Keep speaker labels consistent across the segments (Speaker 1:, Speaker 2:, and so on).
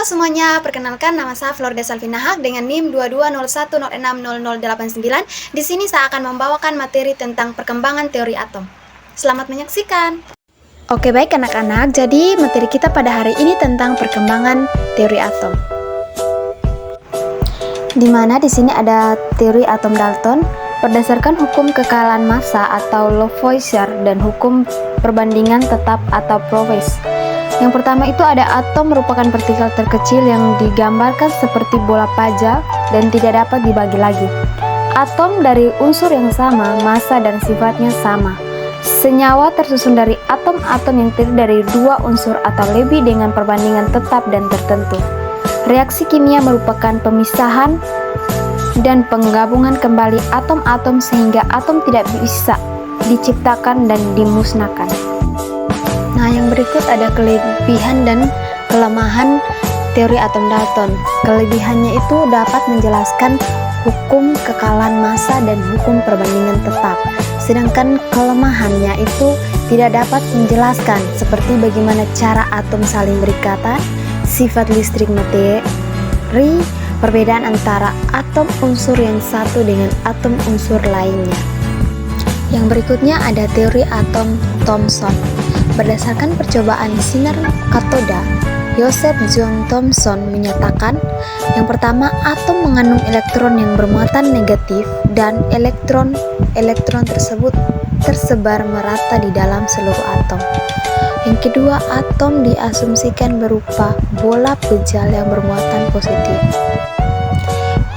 Speaker 1: Halo semuanya, perkenalkan nama saya Florda Salvina Haq dengan NIM 2201060089. Di sini saya akan membawakan materi tentang perkembangan teori atom. Selamat menyaksikan. Oke baik anak-anak, jadi materi kita pada hari ini tentang perkembangan teori atom. Dimana di sini ada teori atom Dalton berdasarkan hukum kekalahan massa atau Lavoisier dan hukum perbandingan tetap atau Provence. Yang pertama itu ada atom merupakan partikel terkecil yang digambarkan seperti bola paja dan tidak dapat dibagi lagi. Atom dari unsur yang sama, massa dan sifatnya sama. Senyawa tersusun dari atom-atom yang terdiri dari dua unsur atau lebih dengan perbandingan tetap dan tertentu. Reaksi kimia merupakan pemisahan dan penggabungan kembali atom-atom sehingga atom tidak bisa diciptakan dan dimusnahkan. Nah, yang berikut ada kelebihan dan kelemahan teori atom Dalton. Kelebihannya itu dapat menjelaskan hukum kekalahan massa dan hukum perbandingan tetap. Sedangkan kelemahannya itu tidak dapat menjelaskan seperti bagaimana cara atom saling berikatan, sifat listrik materi, perbedaan antara atom unsur yang satu dengan atom unsur lainnya. Yang berikutnya ada teori atom Thomson. Berdasarkan percobaan sinar katoda, Joseph John Thomson menyatakan yang pertama, atom mengandung elektron yang bermuatan negatif dan elektron tersebut tersebar merata di dalam seluruh atom. Yang kedua, atom diasumsikan berupa bola pejal yang bermuatan positif.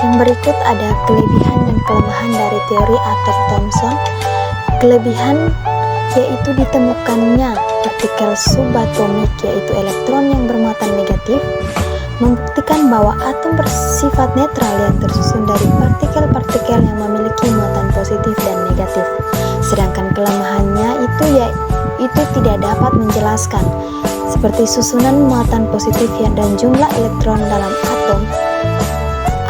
Speaker 1: Yang berikut ada kelebihan dan kelemahan dari teori atom Thomson. Kelebihan yaitu ditemukannya partikel subatomik, yaitu elektron yang bermuatan negatif, membuktikan bahwa atom bersifat netral yang tersusun dari partikel-partikel yang memiliki muatan positif dan negatif. Sedangkan kelemahannya itu tidak dapat menjelaskan seperti susunan muatan positif dan jumlah elektron dalam atom,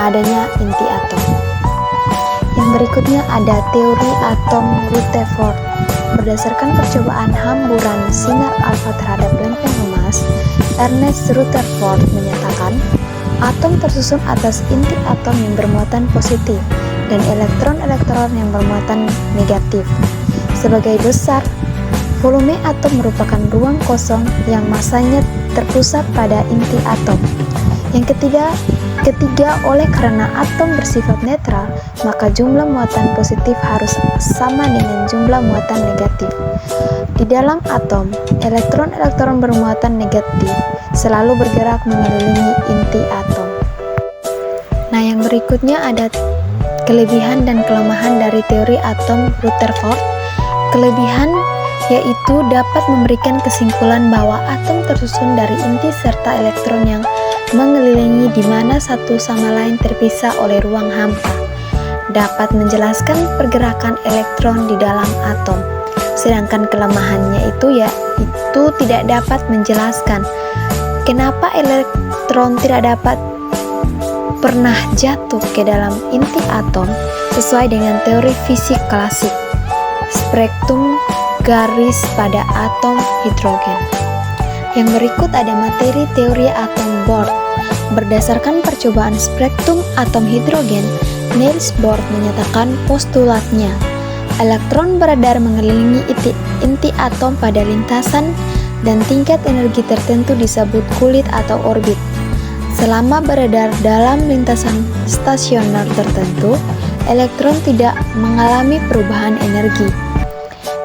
Speaker 1: adanya inti atom. Yang berikutnya ada teori atom Rutherford. Berdasarkan percobaan hamburan sinar alfa terhadap lempeng emas, Ernest Rutherford menyatakan atom tersusun atas inti atom yang bermuatan positif dan elektron-elektron yang bermuatan negatif. Sebagai besar, volume atom merupakan ruang kosong yang massanya terpusat pada inti atom. Yang ketiga, oleh karena atom bersifat netral, maka jumlah muatan positif harus sama dengan jumlah muatan negatif. Di dalam atom, elektron-elektron bermuatan negatif selalu bergerak mengelilingi inti atom. Nah, yang berikutnya ada kelebihan dan kelemahan dari teori atom Rutherford. Kelebihan yaitu dapat memberikan kesimpulan bahwa atom tersusun dari inti serta elektron yang mengelilingi di mana satu sama lain terpisah oleh ruang hampa. Dapat menjelaskan pergerakan elektron di dalam atom. Sedangkan kelemahannya itu tidak dapat menjelaskan kenapa elektron tidak dapat pernah jatuh ke dalam inti atom sesuai dengan teori fisik klasik. Spektrum garis pada atom hidrogen. Yang berikut ada materi teori atom Bohr. Berdasarkan percobaan spektrum atom hidrogen, Niels Bohr menyatakan postulatnya. Elektron beredar mengelilingi inti atom pada lintasan dan tingkat energi tertentu disebut kulit atau orbit. Selama beredar dalam lintasan stasioner tertentu, elektron tidak mengalami perubahan energi.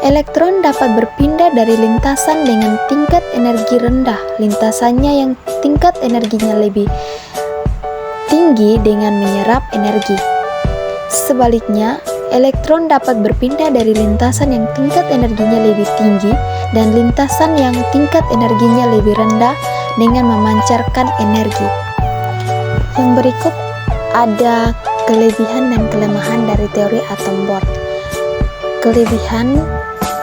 Speaker 1: Elektron dapat berpindah dari lintasan dengan tingkat energi rendah lintasannya yang tingkat energinya lebih tinggi dengan menyerap energi. Sebaliknya, elektron dapat berpindah dari lintasan yang tingkat energinya lebih tinggi dan lintasan yang tingkat energinya lebih rendah dengan memancarkan energi. Yang berikut ada kelebihan dan kelemahan dari teori atom Bohr. Kelebihan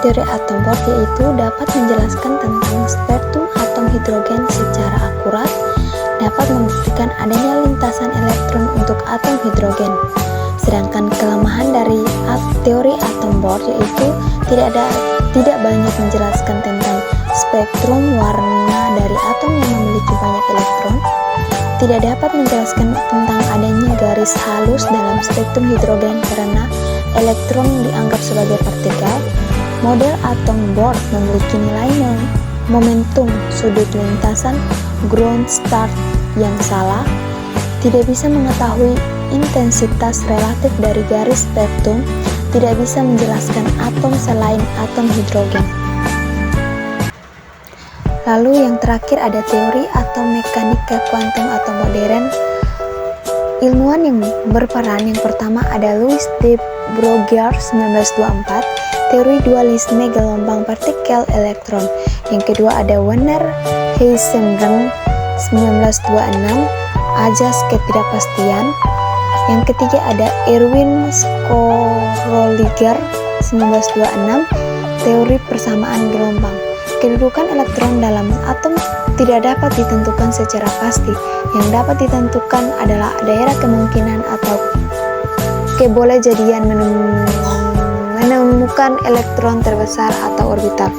Speaker 1: teori atom Bohr yaitu dapat menjelaskan tentang spektrum atom hidrogen secara akurat, dapat membuktikan adanya lintasan elektron untuk atom hidrogen. Sedangkan kelemahan dari teori atom Bohr yaitu tidak banyak menjelaskan tentang spektrum warna dari atom yang memiliki banyak elektron, tidak dapat menjelaskan tentang adanya garis halus dalam spektrum hidrogen karena elektron dianggap sebagai partikel. Model atom Bohr memiliki nilai momentum sudut lintasan ground start yang salah, tidak bisa mengetahui intensitas relatif dari garis spektrum, tidak bisa menjelaskan atom selain atom hidrogen. Lalu yang terakhir ada teori atau mekanika kuantum atau modern. Ilmuwan yang berperan yang pertama ada Louis de Broglie 1924, teori dualisme gelombang partikel elektron. Yang kedua ada Werner Heisenberg 1926, ajas ketidakpastian. Yang ketiga ada Erwin Schrödinger 1926, teori persamaan gelombang. Kedudukan elektron dalam atom tidak dapat ditentukan secara pasti. Yang dapat ditentukan adalah daerah kemungkinan atau kebolehjadian menemukan elektron terbesar atau orbital.